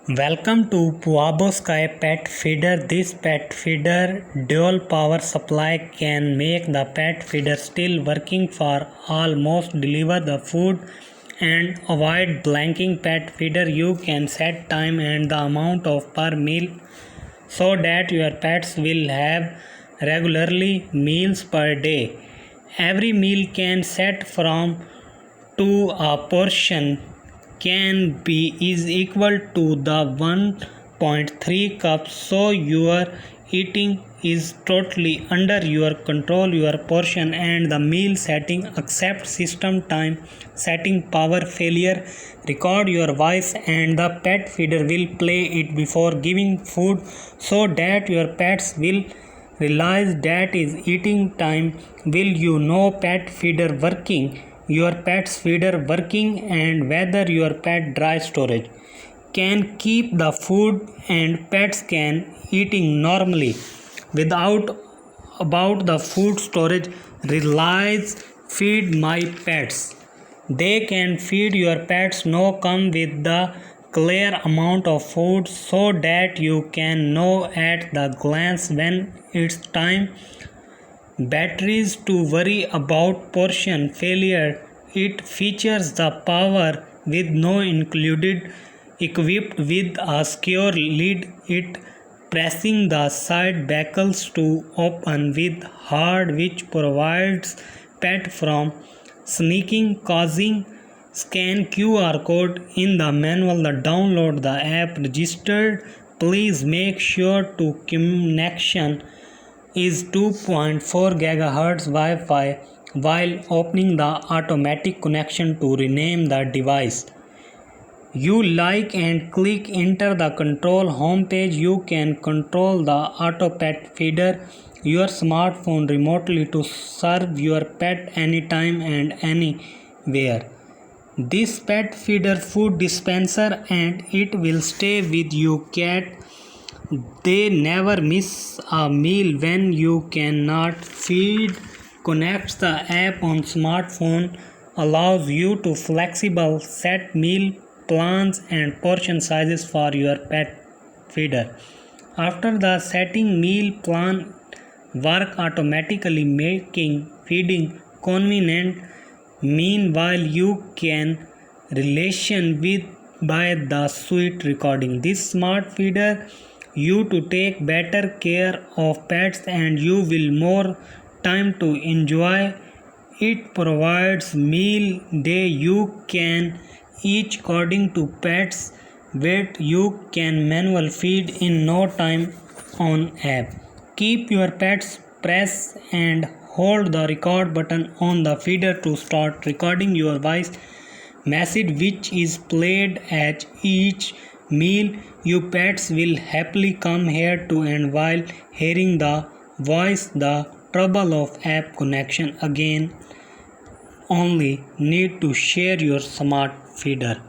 Welcome to Puabo Sky Pet Feeder. This pet feeder dual power supply can make the pet feeder still working for almost deliver the food and avoid blanking pet feeder. You can set time and the amount of per meal so that your pets will have regularly meals per day. Every meal can set from to a portion can be is equal to the 1.3 cups, so your eating is totally under your control. Your portion and the meal setting, accept system time setting, power failure, record your voice and the pet feeder will play it before giving food so that your pets will realize that is eating time. Will you know pet feeder working? Your pet's feeder working and whether your pet dry storage can keep the food and pets can eating normally without about the food storage relies feed my pets. They can feed your pets no come with the clear amount of food so that you can know at the glance when it's time. Batteries to worry about portion failure. It features the power with no included, equipped with a secure lid. It pressing the side buckles to open with hard, which provides pet from sneaking, causing scan QR code in the manual. The download the app registered. Please make sure to connection is 2.4 GHz Wi-Fi while opening the automatic connection to rename the device. You like and click enter the control homepage. You can control the auto pet feeder your smartphone remotely to serve your pet anytime and anywhere. This pet feeder food dispenser and it will stay with you cat. They never miss a meal when you cannot feed. Connects the app on smartphone, allows you to flexible set meal plans and portion sizes for your pet feeder. After the setting meal plan work automatically making feeding convenient. Meanwhile you can relation with by the sweet recording. This smart feeder you to take better care of pets and you will more time to enjoy. It provides meal day you can each according to pets weight. You can manual feed in no time on app. Keep your pets press and hold the record button on the feeder to start recording your voice message which is played at each meal. You pets will happily come here to and while hearing the voice the trouble of app connection again only need to share your smart feeder.